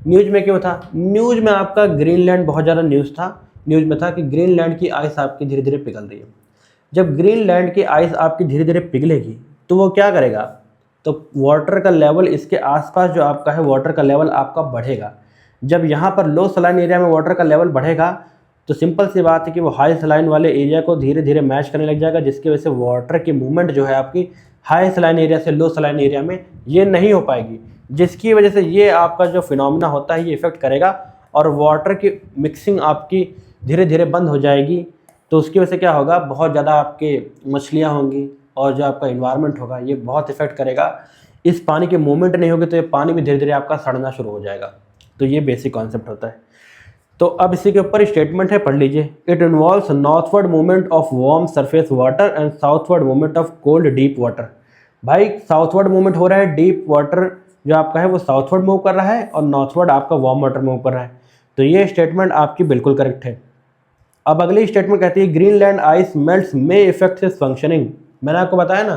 न्यूज़ में क्यों था, न्यूज़ में आपका ग्रीनलैंड बहुत ज़्यादा न्यूज़ था, न्यूज़ में था कि ग्रीनलैंड की आइस आपकी धीरे धीरे पिघल रही है। जब ग्रीनलैंड की आइस आपकी धीरे धीरे पिघलेगी तो वो क्या करेगा, तो वाटर का लेवल इसके आसपास जो आपका है वाटर का लेवल आपका बढ़ेगा। जब यहाँ पर लो सलाइन एरिया में वाटर का लेवल बढ़ेगा तो सिंपल सी बात है कि वो हाई सलाइन वाले एरिया को धीरे धीरे मैच करने लग जाएगा, जिसकी वजह से वाटर की मूवमेंट जो है आपकी हाई सलाइन एरिया से लो सलाइन एरिया में ये नहीं हो पाएगी, जिसकी वजह से ये आपका जो फिनोमिना होता है ये इफेक्ट करेगा और वाटर की मिक्सिंग आपकी धीरे धीरे बंद हो जाएगी। तो उसकी वजह से क्या होगा, बहुत ज़्यादा आपके मछलियाँ होंगी और जो आपका इन्वायरमेंट होगा ये बहुत इफेक्ट करेगा। इस पानी की मूवमेंट नहीं होगी तो ये पानी भी धीरे धीरे आपका सड़ना शुरू हो जाएगा। तो ये बेसिक कॉन्सेप्ट होता है। तो अब इसी के ऊपर स्टेटमेंट है, पढ़ लीजिए। It involves northward movement of warm surface water and southward movement of cold deep water. भाई साउथवर्ड मूवमेंट हो रहा है, डीप वाटर जो आपका है वो साउथवर्ड मूव कर रहा है और नॉर्थवर्ड आपका वार्म वाटर मूव कर रहा है। तो ये स्टेटमेंट आपकी बिल्कुल करेक्ट है। अब अगली स्टेटमेंट कहती है Greenland ice melts may effect is functioning. मैंने आपको बताया ना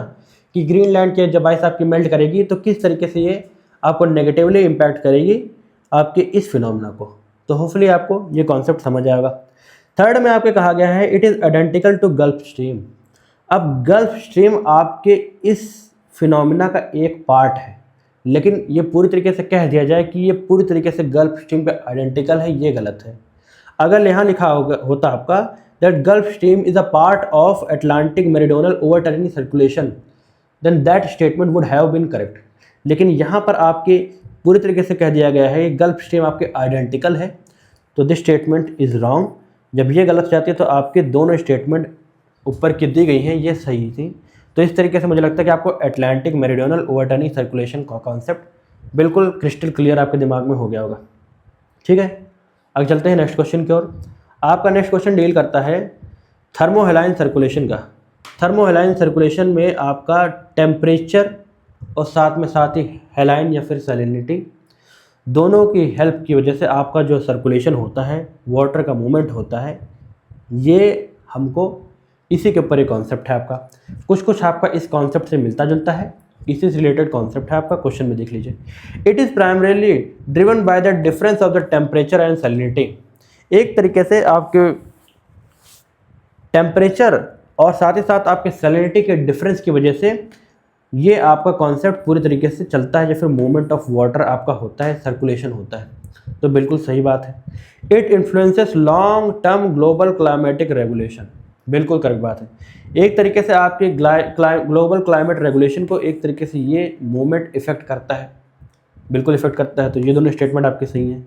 कि ग्रीनलैंड के जब आइस आपकी मेल्ट करेगी तो किस तरीके से ये आपको नेगेटिवली इम्पैक्ट करेगी आपके इस फिनोमेना को। तो होपफुली आपको ये कॉन्सेप्ट समझ आएगा। थर्ड में आपके कहा गया है it is identical to gulf stream. अब गल्फ स्ट्रीम आपके इस फिनोमेना का एक पार्ट है, लेकिन ये पूरी तरीके से कह दिया जाए कि ये पूरी तरीके से गल्फ स्ट्रीम पे आइडेंटिकल है, ये गलत है। अगर यहाँ लिखा होता आपका that gulf stream is a part of Atlantic meridional overturning circulation, then that statement would have been correct. लेकिन यहाँ पर आपके पूरी तरीके से कह दिया गया है गल्फ स्ट्रीम आपके आइडेंटिकल है, तो दिस स्टेटमेंट इज़ रॉन्ग। जब ये गलत जाती है तो आपके दोनों स्टेटमेंट ऊपर की दी गई हैं ये सही थी। तो इस तरीके से मुझे लगता है कि आपको अटलांटिक मेरिडियोनल ओवरटर्निंग सर्कुलेशन का कॉन्सेप्ट बिल्कुल क्रिस्टल क्लियर आपके दिमाग में हो गया होगा। ठीक है, अब चलते हैं नेक्स्ट क्वेश्चन की ओर। आपका नेक्स्ट क्वेश्चन डील करता है थर्मोहेलाइन सर्कुलेशन का। थर्मोहेलाइन सर्कुलेशन में आपका टेम्परेचर और साथ ही हेलाइन या फिर सैलिनिटी दोनों की हेल्प की वजह से आपका जो सर्कुलेशन होता है, वाटर का मूवमेंट होता है, ये हमको इसी के ऊपर एक कॉन्सेप्ट है आपका। कुछ आपका इस कॉन्सेप्ट से मिलता जुलता है, इसी से रिलेटेड कॉन्सेप्ट है आपका। क्वेश्चन में देख लीजिए, it is primarily driven by the difference of the temperature and salinity. एक तरीके से आपके टेम्परेचर और साथ ही साथ आपके सैलिनिटी के डिफरेंस की वजह से ये आपका कॉन्सेप्ट पूरी तरीके से चलता है, या फिर मूवमेंट ऑफ वाटर आपका होता है, सर्कुलेशन होता है। तो बिल्कुल सही बात है। It influences long term global climatic regulation, बिल्कुल करेक्ट बात है। एक तरीके से आपके ग्लोबल क्लाइमेट रेगुलेशन को एक तरीके से ये मूवमेंट इफेक्ट करता है, बिल्कुल इफेक्ट करता है। तो ये दोनों स्टेटमेंट आपके सही हैं।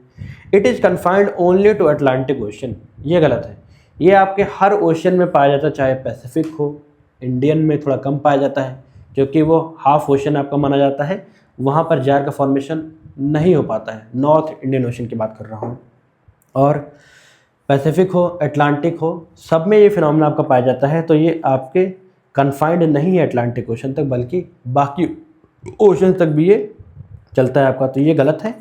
It is confined only to Atlantic ocean, ये गलत है। ये आपके हर ओशन में पाया जाता है, चाहे पैसिफिक हो, इंडियन में थोड़ा कम पाया जाता है क्योंकि वो हाफ ओशन आपका माना जाता है, वहाँ पर जार का फॉर्मेशन नहीं हो पाता है। नॉर्थ इंडियन ओशन की बात कर रहा हूँ। और पैसिफिक हो, अटलांटिक हो, सब में ये फिनोमेना आपका पाया जाता है। तो ये आपके कन्फाइंड नहीं है अटलांटिक ओशन तक, बल्कि बाकी ओशन तक भी ये चलता है आपका। तो ये गलत है,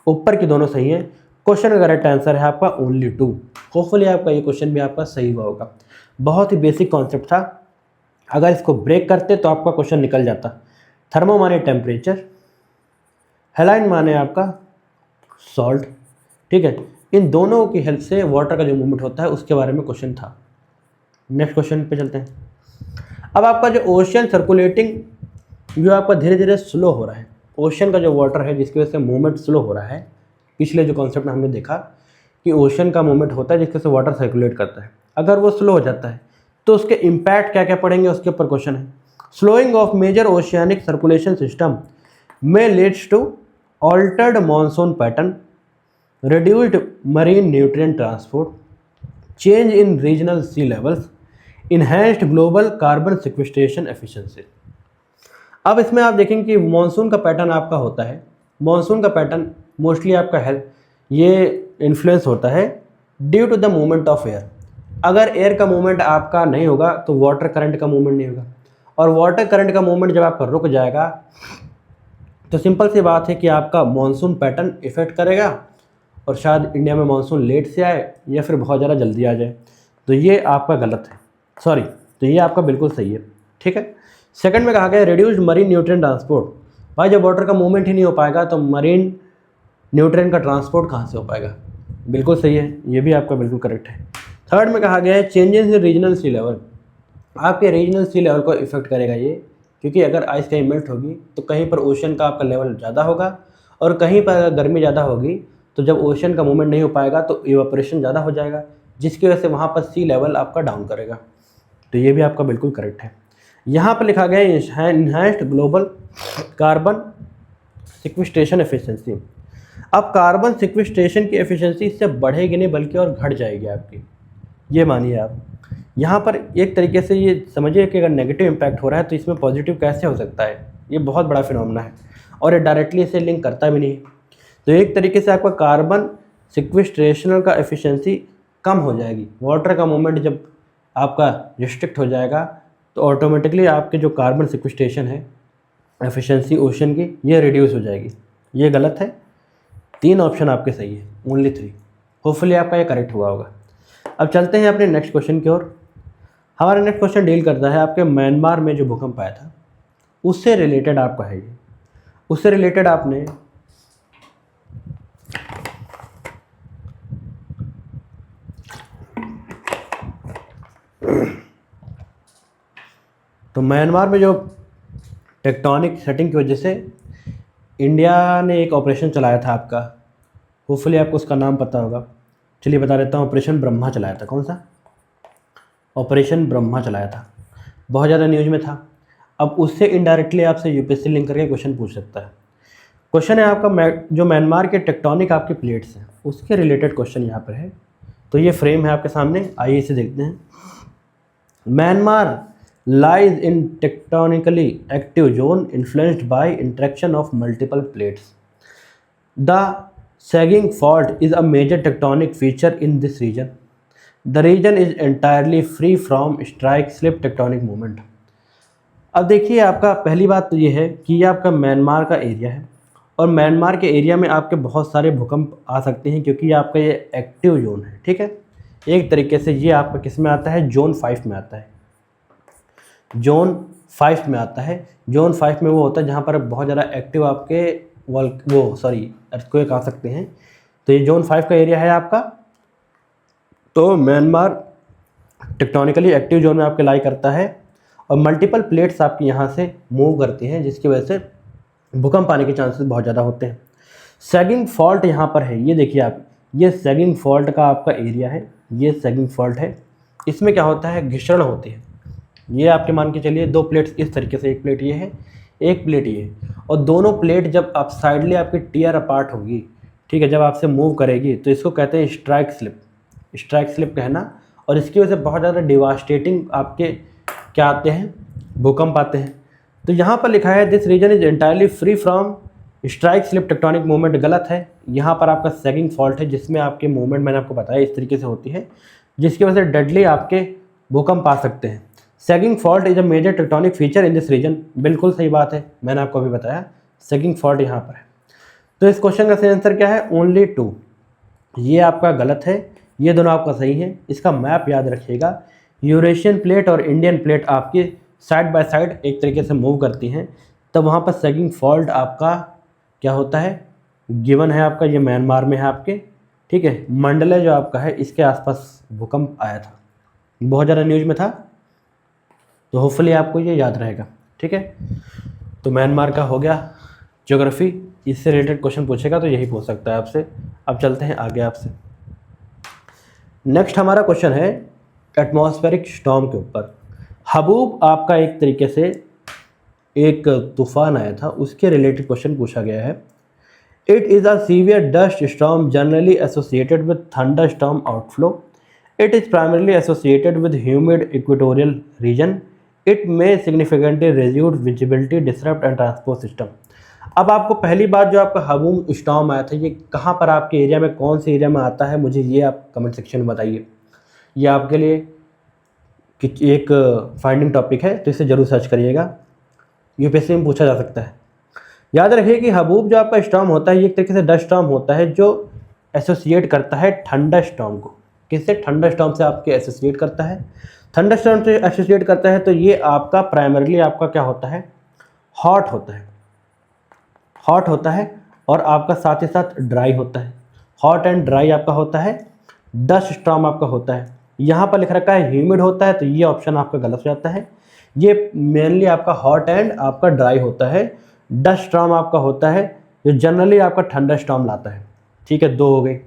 ऊपर की दोनों सही हैं। क्वेश्चन का करेक्ट आंसर है आपका ओनली 2। होपफुली आपका ये क्वेश्चन भी आपका सही हुआ होगा। बहुत ही बेसिक कॉन्सेप्ट था, अगर इसको ब्रेक करते तो आपका क्वेश्चन निकल जाता। थर्मो माने टेम्परेचर, हेलाइन माने आपका सॉल्ट, ठीक है। इन दोनों की हेल्प से वाटर का जो मूवमेंट होता है उसके बारे में क्वेश्चन था। नेक्स्ट क्वेश्चन पे चलते हैं। अब आपका जो ओशियन सर्कुलेटिंग जो आपका धीरे धीरे स्लो हो रहा है, ओशन का जो वाटर है जिसकी वजह से मूवमेंट स्लो हो रहा है। पिछले जो कॉन्सेप्ट में हमने देखा कि ओशन का मूवमेंट होता है जिसके से वाटर सर्कुलेट करता है, अगर वो स्लो हो जाता है तो उसके इम्पैक्ट क्या क्या पड़ेंगे उसके ऊपर क्वेश्चन है। Slowing of major oceanic circulation system में leads to altered monsoon pattern, reduced marine nutrient transport, change in regional sea levels, enhanced global carbon sequestration efficiency। अब इसमें आप देखेंगे कि मानसून का पैटर्न आपका होता है। मानसून का पैटर्न मोस्टली आपका है ये इन्फ्लुएंस होता है due to the movement of air. अगर एयर का मूवमेंट आपका नहीं होगा तो वाटर करंट का मूवमेंट नहीं होगा, और वाटर करंट का मूवमेंट जब आपका रुक जाएगा तो सिंपल सी बात है कि आपका मानसून पैटर्न इफेक्ट करेगा, और शायद इंडिया में मानसून लेट से आए या फिर बहुत ज़्यादा जल्दी आ जाए। तो ये आपका गलत है, सॉरी, तो ये आपका बिल्कुल सही है। ठीक है। सेकंड में कहा गया रिड्यूस्ड मरीन न्यूट्रिएंट ट्रांसपोर्ट। भाई जब वाटर का मूवमेंट ही नहीं हो पाएगा तो मरीन न्यूट्रिएंट का ट्रांसपोर्ट कहाँ से हो पाएगा? बिल्कुल सही है, ये भी आपका बिल्कुल करेक्ट है। थर्ड में कहा गया है changes in regional sea level. आपके रीजनल सी लेवल को इफेक्ट करेगा ये, क्योंकि अगर आइस कहीं मेल्ट होगी तो कहीं पर ओशन का आपका लेवल ज़्यादा होगा, और कहीं पर अगर गर्मी ज़्यादा होगी तो जब ओशन का मूवमेंट नहीं हो पाएगा तो इवापोरेशन ज़्यादा हो जाएगा, जिसकी वजह से वहाँ पर सी लेवल आपका डाउन करेगा। तो ये भी आपका बिल्कुल करेक्ट है। यहाँ पर लिखा गया है इन्हांस्ड ग्लोबल कार्बन सिक्विस्टेशन एफिशिएंसी। अब कार्बन सिक्विस्टेशन की एफिशिएंसी इससे बढ़ेगी नहीं बल्कि और घट जाएगी आपकी, ये मानिए आप। यहाँ पर एक तरीके से ये समझिए कि अगर नेगेटिव इम्पैक्ट हो रहा है तो इसमें पॉजिटिव कैसे हो सकता है, ये बहुत बड़ा फिनोमेना है, और ये डायरेक्टली इसे लिंक करता भी नहीं। तो एक तरीके से आपका कार्बन सिक्विस्ट्रेशन का एफिशिएंसी कम हो जाएगी। वाटर का मूवमेंट जब आपका रिस्ट्रिक्ट हो जाएगा तो ऑटोमेटिकली आपके जो कार्बन सिक्विस्ट्रेशन है एफिशिएंसी ओशन की, ये रिड्यूस हो जाएगी। ये गलत है। 3 ऑप्शन आपके सही है, ओनली 3। होपफुली आपका ये करेक्ट हुआ होगा। अब चलते हैं अपने नेक्स्ट क्वेश्चन की ओर। हमारा नेक्स्ट क्वेश्चन डील करता है आपके म्यांमार में जो भूकंप आया था उससे रिलेटेड आपका है ये। उससे रिलेटेड आपने तो म्यांमार में जो टेक्टोनिक सेटिंग की वजह से इंडिया ने एक ऑपरेशन चलाया था आपका, होपफुली आपको उसका नाम पता होगा। चलिए बता देता हूँ, ऑपरेशन ब्रह्मा चलाया था। कौन सा? ऑपरेशन ब्रह्मा चलाया था, बहुत ज़्यादा न्यूज़ में था। अब उससे इनडायरेक्टली आपसे यूपीएससी लिंक करके क्वेश्चन पूछ सकता है। क्वेश्चन है आपका जो म्यांमार के टेक्टोनिक आपके प्लेट्स हैं उसके रिलेटेड क्वेश्चन यहाँ पर है। तो ये फ्रेम है आपके सामने, आइए इसे देखते हैं। Myanmar lies in tectonically active zone influenced by interaction of multiple plates. The sagging fault is a major tectonic feature in this region. The region is entirely free from strike-slip tectonic movement. अब देखिए, आपका पहली बात तो ये है कि ये आपका म्यांमार का एरिया है, और म्यांमार के एरिया में आपके बहुत सारे भूकंप आ सकते हैं क्योंकि आपका ये एक्टिव जोन है। ठीक है, एक तरीके से ये आपका किस में आता है? जोन 5 में आता है। जोन 5 में आता है। जोन 5 में वो होता है जहाँ पर बहुत ज़्यादा एक्टिव आपके अर्थक्वेक आ सकते हैं। तो ये जोन 5 का एरिया है आपका। तो म्यांमार टेक्टोनिकली एक्टिव जोन में आपके लाई करता है, और मल्टीपल प्लेट्स आपकी यहाँ से मूव करती हैं, जिसकी वजह से भूकंप आने के चांसेस बहुत ज़्यादा होते हैं। सैगिंग फॉल्ट यहाँ पर है, ये देखिए आप, ये सैगिंग फॉल्ट का आपका एरिया है। ये सैगिंग फॉल्ट है, इसमें क्या होता है? घिसरण होती है। ये आपके मान के चलिए 2 प्लेट्स इस तरीके से, एक प्लेट ये है, एक प्लेट ये है, और दोनों प्लेट जब आप साइडली आपकी टीयर अपार्ट होगी, ठीक है, जब आपसे मूव करेगी तो इसको कहते हैं स्ट्राइक स्लिप। स्ट्राइक स्लिप कहना, और इसकी वजह से बहुत ज़्यादा डिवास्टेटिंग आपके क्या आते हैं? भूकंप आते हैं। तो यहाँ पर लिखा है this region is entirely free from strike slip tectonic movement. गलत है। यहाँ पर आपका सैगिंग फॉल्ट है जिसमें आपके मूवमेंट मैंने आपको बताया इस तरीके से होती है, जिसकी वजह से डेडली आपके भूकंप आ सकते हैं। Sagaing fault is a major tectonic feature in this region. बिल्कुल सही बात है, मैंने आपको अभी बताया सैगिंग फॉल्ट यहाँ पर है। तो इस क्वेश्चन का सही आंसर क्या है? ओनली 2। ये आपका गलत है, ये दोनों आपका सही है। इसका मैप याद रखिएगा, यूरेशियन प्लेट और इंडियन प्लेट आपकी साइड बाय साइड एक तरीके से मूव करती हैं, तब वहाँ पर सैगिंग फॉल्ट आपका क्या होता है? गिवन है आपका, ये म्यांमार में है आपके। ठीक है, मंडले जो आपका है इसके आसपास भूकंप आया था, बहुत ज़्यादा न्यूज़ में था। तो होपफुली आपको ये याद रहेगा। ठीक है, तो म्यांमार का हो गया। ज्योग्राफी, इससे रिलेटेड क्वेश्चन पूछेगा तो यही पूछ सकता है आपसे। अब चलते हैं आगे आपसे। नेक्स्ट हमारा क्वेश्चन है एटमॉस्फेरिक स्टॉर्म के ऊपर। हबूब आपका एक तरीके से एक तूफान आया था, उसके रिलेटेड क्वेश्चन पूछा गया है। It is a severe dust storm generally associated with thunder storm outflow. It is primarily associated with humid equatorial region. It may significantly reduce visibility, disrupt and transport system. अब आपको पहली बात जो आपका haboob storm आया था ये कहाँ पर आपके एरिया में, कौन से एरिया में आता है, मुझे ये आप कमेंट सेक्शन में बताइए। ये आपके लिए एक फाइंडिंग टॉपिक है, तो इसे जरूर सर्च करिएगा, यूपीएससी में पूछा जा सकता है। याद रखिए कि हबूब जो आपका स्टॉर्म होता है ये एक तरीके से डस्ट स्टॉर्म होता है जो एसोसिएट करता है थंडर स्टॉर्म को। किससे? थंडर स्टॉर्म से आपके एसोसिएट करता है। थंडर स्टॉर्म से एसोसिएट करता है तो ये आपका प्राइमरीली आपका क्या होता है, हॉट होता है, हॉट होता है और आपका साथ ही साथ ड्राई होता है। हॉट एंड ड्राई आपका होता है, डस्ट स्टॉर्म आपका होता है। यहाँ पर लिख रखा है ह्यूमिड होता है, तो ये ऑप्शन आपका गलत हो जाता है। ये मेनली आपका हॉट एंड आपका ड्राई होता है। डस्ट स्टॉर्म आपका होता है जो जनरली आपका थंडर स्टॉर्म लाता है। ठीक है, 2 हो गई।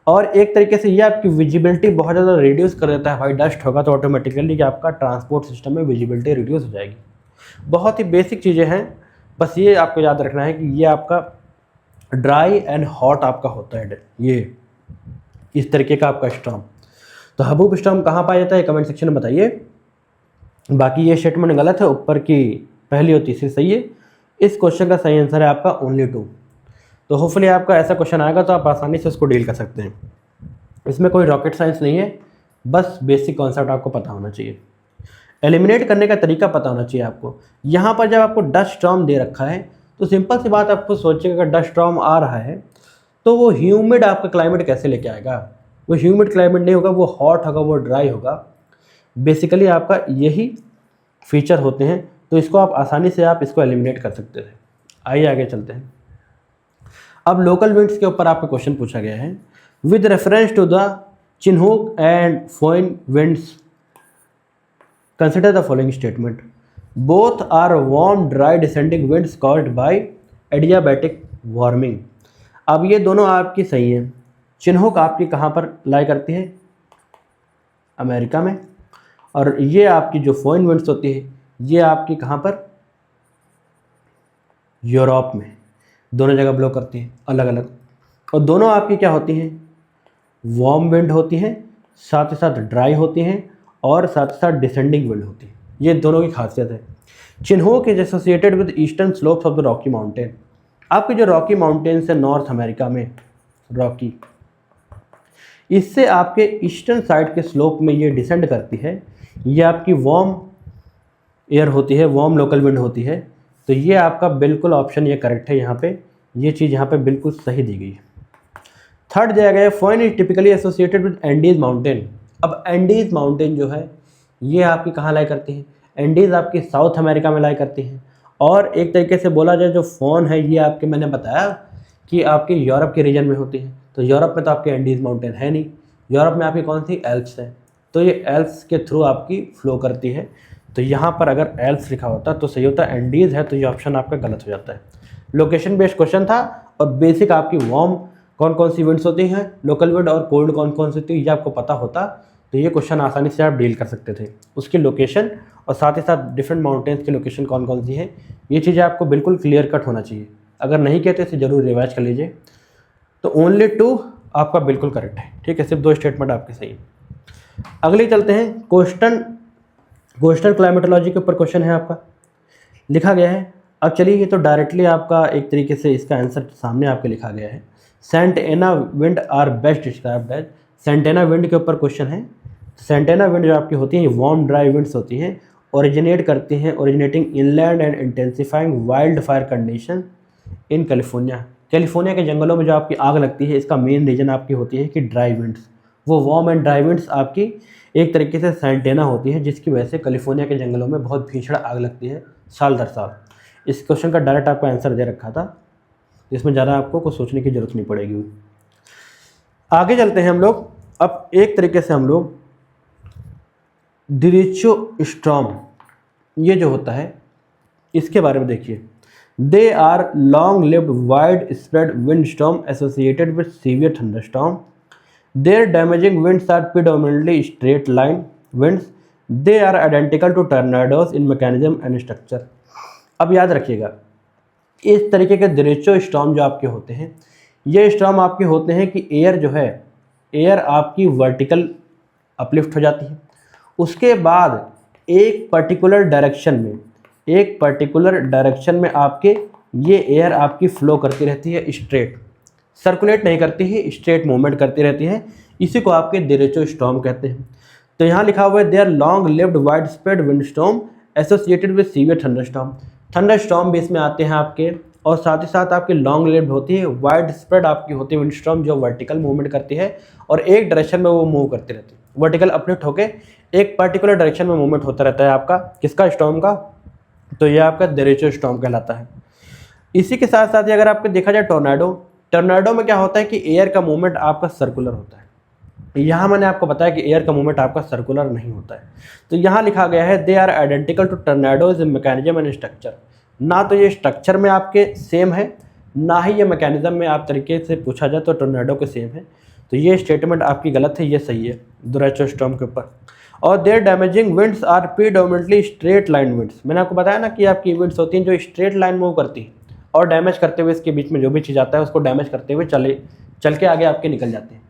और एक तरीके से ये आपकी विजिबिलिटी बहुत ज़्यादा रिड्यूस कर देता है। भाई डस्ट होगा तो ऑटोमेटिकली आपका ट्रांसपोर्ट सिस्टम में विजिबिलिटी रिड्यूस हो जाएगी। बहुत ही बेसिक चीज़ें हैं, बस ये आपको याद रखना है कि ये आपका ड्राई एंड हॉट आपका होता है, ये इस तरीके का आपका स्टॉर्म। तो हबूब स्टॉर्म कहाँ पाया जाता है कमेंट सेक्शन में बताइए। बाकी ये स्टेटमेंट गलत है, ऊपर की पहली और तीसरी सही है। इस क्वेश्चन का सही आंसर है आपका ओनली 2। तो होपफुली आपका ऐसा क्वेश्चन आएगा तो आप आसानी से उसको डील कर सकते हैं। इसमें कोई रॉकेट साइंस नहीं है, बस बेसिक कॉन्सेप्ट आपको पता होना चाहिए। एलिमिनेट करने का तरीका पता होना चाहिए आपको। यहाँ पर जब आपको डस्ट स्टॉर्म दे रखा है तो सिंपल सी बात आपको सोचिएगा, अगर डस्ट स्टॉर्म आ रहा है तो वो ह्यूमिड आपका क्लाइमेट कैसे लेके आएगा। वो ह्यूमिड क्लाइमेट नहीं होगा, वो हॉट होगा, वो ड्राई होगा। बेसिकली आपका यही फीचर होते हैं, तो इसको आप आसानी से आप इसको एलिमिनेट कर सकते थे। आइए आगे चलते हैं। अब लोकल विंड्स के ऊपर आपका क्वेश्चन पूछा गया है। With reference to the chinook and foehn winds consider the following statement. Both are warm dry descending winds caused by adiabatic warming. अब ये दोनों आपकी सही हैं। चिन्हूक आपकी कहाँ पर लाई करती है? अमेरिका में। और ये आपकी जो फोइन विंड्स होती है ये आपकी कहाँ पर? यूरोप में। दोनों जगह ब्लो करती हैं अलग अलग, और दोनों आपकी क्या होती हैं? वार्म विंड होती हैं, साथ ही साथ ड्राई होती हैं, और साथ ही साथ डिसेंडिंग विंड होती है। ये दोनों की खासियत है। Chinook is associated with eastern slopes of the Rocky Mountain. आपके जो रॉकी माउंटेन्स है नॉर्थ अमेरिका में, रॉकी, इससे आपके ईस्टर्न साइड के स्लोप में ये डिसेंड करती है। ये आपकी वार्म एयर होती है, वार्म लोकल विंड होती है। तो ये आपका बिल्कुल ऑप्शन ये करेक्ट है। यहाँ पे ये चीज़ यहाँ पे बिल्कुल सही दी गई है। थर्ड दिया गया है, foehn is typically associated with Andes mountain. अब एंडीज माउंटेन जो है ये आपकी कहाँ लाई करती है? एंडीज आपकी साउथ अमेरिका में लाई करती हैं। और एक तरीके से बोला जाए जो फोन है ये आपके, मैंने बताया कि आपके यूरोप के रीजन में होती है। तो यूरोप में तो आपके एंडीज माउंटेन है नहीं, यूरोप में आपकी कौन सी? एल्प्स है। तो ये एल्प्स के थ्रू आपकी फ्लो करती है। तो यहाँ पर अगर एल्प्स लिखा होता तो सही होता, एंडीज है तो ये ऑप्शन आपका गलत हो जाता है। लोकेशन बेस्ड क्वेश्चन था और बेसिक आपकी वार्म कौन कौन सी विंड्स होती हैं, लोकल विंड और कोल्ड कौन कौन सी होती है, ये आपको पता होता तो ये क्वेश्चन आसानी से आप डील कर सकते थे। उसकी लोकेशन और साथ ही साथ डिफरेंट माउंटेन्स की लोकेशन कौन कौन सी है, ये चीज़ें आपको बिल्कुल क्लियर कट होना चाहिए। अगर नहीं कहते इसे जरूर रिवाइज कर लीजिए। तो ओनली 2 आपका बिल्कुल करेक्ट है। ठीक है, सिर्फ 2 स्टेटमेंट आपके सही है। अगले चलते हैं। कोस्टल क्लाइमेटोलॉजी के ऊपर क्वेश्चन है आपका, लिखा गया है। अब चलिए ये तो डायरेक्टली आपका एक तरीके से इसका आंसर सामने आपके लिखा गया है। Santa Ana wind are best described as. Santa Ana wind के ऊपर क्वेश्चन है। सेंट एना विंड जो आपकी होती हैं वार्म ड्राई विंड्स होती हैं, ओरिजिनेट करती हैं originating inland and intensifying wild fire condition in California. California के जंगलों में जो आपकी आग लगती है इसका मेन रीजन आपकी होती है कि ड्राई विंड्स। वो वार्म एंड ड्राई विंड्स आपकी एक तरीके से सेंटेना होती है, जिसकी वजह से कैलिफोर्निया के जंगलों में बहुत भीषण आग लगती है साल दर साल। इस क्वेश्चन का डायरेक्ट आपको आंसर दे रखा था, इसमें ज़्यादा आपको कुछ सोचने की जरूरत नहीं पड़ेगी। आगे चलते हैं हम लोग। अब एक तरीके से हम लोग डिरिचो स्टॉर्म ये जो होता है इसके बारे में देखिए। They are long lived widespread wind storm associated with severe thunderstorm. Their damaging winds are predominantly straight line winds. They are identical to tornadoes in mechanism and structure. अब याद रखिएगा इस तरीके के डिरेचो स्टॉर्म जो आपके होते हैं, ये स्टॉर्म आपके होते हैं कि एयर जो है, एयर आपकी वर्टिकल अपलिफ्ट हो जाती है। उसके बाद एक पर्टिकुलर डायरेक्शन में आपके ये एयर आपकी फ्लो करती रहती है स्ट्रेट, सर्कुलेट नहीं करती है, स्ट्रेट मूवमेंट करती रहती है। इसी को आपके डेरेचो स्टॉर्म कहते हैं। तो यहाँ लिखा हुआ है they are long lived widespread wind storm associated with severe thunderstorm. Thunderstorm भी इसमें आते हैं आपके, और साथ ही साथ आपकी लॉन्ग लिव्ड होती है, वाइड स्प्रेड आपकी होती है विंड स्टॉर्म, जो वर्टिकल मूवमेंट करती है और एक डायरेक्शन में वो मूव करती रहती है, वर्टिकल अपलिफ्ट होके एक पर्टिकुलर डायरेक्शन में मूवमेंट होता रहता है आपका, किसका, स्टॉर्म का। तो ये आपका डेरेचो स्टॉर्म कहलाता है। इसी के साथ साथ ही अगर आपको देखा जाए टोर्नाडो, टोर्नाडो में क्या होता है कि एयर का मूवमेंट आपका सर्कुलर होता है। यहाँ मैंने आपको बताया कि एयर का मूवमेंट आपका सर्कुलर नहीं होता है। तो यहाँ लिखा गया है they are identical to tornadoes in mechanism and structure. ना तो ये स्ट्रक्चर में आपके सेम है, ना ही ये मैकेनिज्म में आप तरीके से पूछा जाए तो टोर्नाडो के सेम है। तो ये स्टेटमेंट आपकी गलत है, ये सही है डेरेचो स्टॉर्म के ऊपर। और their damaging winds are predominantly straight line winds. मैंने आपको बताया ना कि आपकी विंड्स होती हैं जो स्ट्रेट लाइन मूव करती है और डैमेज करते हुए, इसके बीच में जो भी चीज़ आता है उसको डैमेज करते हुए चल के आगे आपके निकल जाते हैं।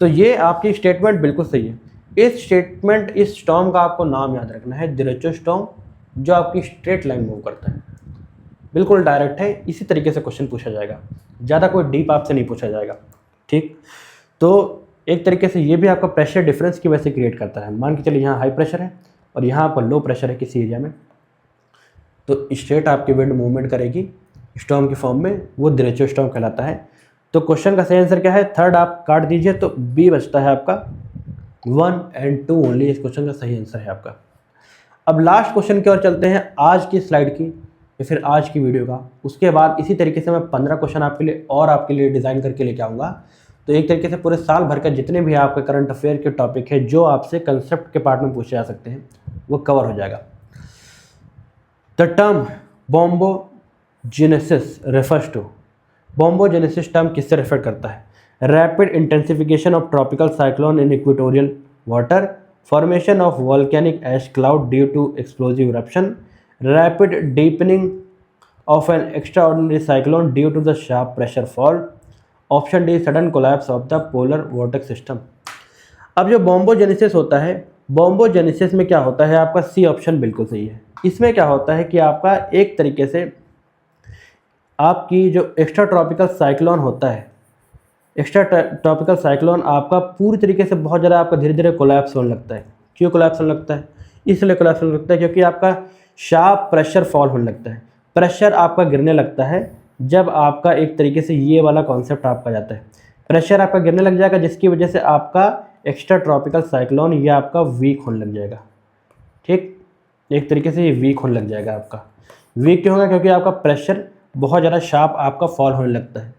तो ये आपकी स्टेटमेंट बिल्कुल सही है। इस स्टेटमेंट, इस स्टॉर्म का आपको नाम याद रखना है डेरेचो स्टॉर्म, जो आपकी स्ट्रेट लाइन मूव करता है, बिल्कुल डायरेक्ट है। इसी तरीके से क्वेश्चन पूछा जाएगा, ज़्यादा कोई डीप आपसे नहीं पूछा जाएगा, ठीक। तो एक तरीके से ये भी आपका प्रेशर डिफरेंस की वजह से क्रिएट करता है। मान के चलिए यहाँ हाई प्रेशर है और यहाँ आपका लो प्रेशर है किसी एरिया में, तो स्ट्रेट आपकी विंड मूवमेंट करेगी स्टॉर्म की फॉर्म में, वो डेरेचो स्टॉर्म कहलाता है। तो क्वेश्चन का सही आंसर क्या है, थर्ड आप काट दीजिए तो बी बचता है आपका, 1 और 2 ओनली इस क्वेश्चन का सही आंसर है आपका। अब लास्ट क्वेश्चन की ओर चलते हैं, आज की स्लाइड की या फिर आज की वीडियो का। उसके बाद इसी तरीके से मैं 15 क्वेश्चन आपके लिए डिज़ाइन करके लेके आऊँगा। तो एक तरीके से पूरे साल भर के जितने भी आपके करंट अफेयर के टॉपिक है जो आपसे कंसेप्ट के पार्ट में पूछे जा सकते हैं, वो कवर हो जाएगा। The term bombogenesis refers to, bombogenesis term किससे रेफर करता है, rapid intensification of tropical cyclone in equatorial water, formation of volcanic ash cloud due to explosive eruption, rapid deepening of an extraordinary cyclone due to the sharp pressure fall, option D sudden collapse of the polar vortex system. अब जो बॉम्बोजेनेसिस होता है, बॉम्बोजेनेसिस में क्या होता है आपका, C option बिल्कुल सही है। इसमें क्या होता है कि आपका एक तरीके से आपकी जो एक्स्ट्रा ट्रॉपिकल साइक्लोन होता है, एक्स्ट्रा ट्रॉपिकल साइक्लोन आपका पूरी तरीके से बहुत ज़्यादा आपका धीरे धीरे कोलैप्स होने लगता है। क्यों कोलैप्स होने लगता है, इसलिए कोलैप्स होने लगता है क्योंकि आपका शार्प प्रेशर फॉल होने लगता है, प्रेशर आपका गिरने लगता है जब आपका एक तरीके से ये वाला कॉन्सेप्ट आपका जाता है, प्रेशर आपका गिरने लग जाएगा, जिसकी वजह से आपका एक्स्ट्रा ट्रॉपिकल साइक्लोन ये आपका वीक होने लग जाएगा, ठीक। एक तरीके से ये वीक होने लग जाएगा आपका। वीक क्यों होगा, क्योंकि आपका प्रेशर बहुत ज़्यादा शार्प आपका फॉल होने लगता है।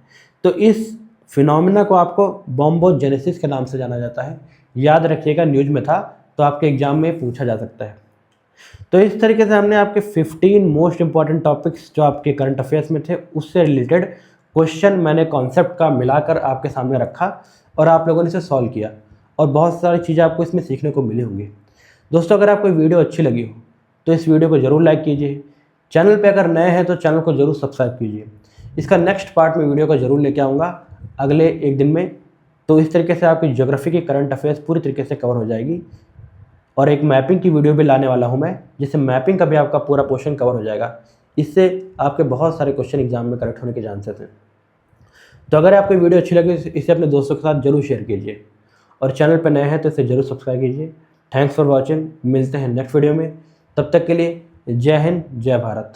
तो इस फिनोमिना को आपको बॉम्बोजेनेसिस के नाम से जाना जाता है। याद रखिएगा, न्यूज़ में था तो आपके एग्जाम में पूछा जा सकता है। तो इस तरीके से हमने आपके 15 मोस्ट इंपॉर्टेंट टॉपिक्स जो आपके करंट अफेयर्स में थे उससे रिलेटेड क्वेश्चन मैंने कॉन्सेप्ट का मिलाकर आपके सामने रखा और आप लोगों ने इसे सॉल्व किया, और बहुत सारी चीज़ें आपको इसमें सीखने को मिली होंगी। दोस्तों, अगर आपको वीडियो अच्छी लगी हो तो इस वीडियो को ज़रूर लाइक कीजिए। चैनल पे अगर नए हैं तो चैनल को ज़रूर सब्सक्राइब कीजिए। इसका नेक्स्ट पार्ट में वीडियो को ज़रूर लेके आऊँगा अगले एक दिन में। तो इस तरीके से आपकी ज्योग्राफी की करंट अफेयर्स पूरी तरीके से कवर हो जाएगी, और एक मैपिंग की वीडियो भी लाने वाला हूं मैं, जिससे मैपिंग का भी आपका पूरा पोर्शन कवर हो जाएगा। इससे आपके बहुत सारे क्वेश्चन एग्जाम में करेक्ट होने के चांसेस हैं। तो अगर आपको वीडियो अच्छी लगे तो इसे अपने दोस्तों के साथ जरूर शेयर कीजिए, और चैनल पर नए हैं तो इसे जरूर सब्सक्राइब कीजिए। थैंक्स फॉर वॉचिंग, मिलते हैं नेक्स्ट वीडियो में। तब तक के लिए जय हिंद, जय भारत।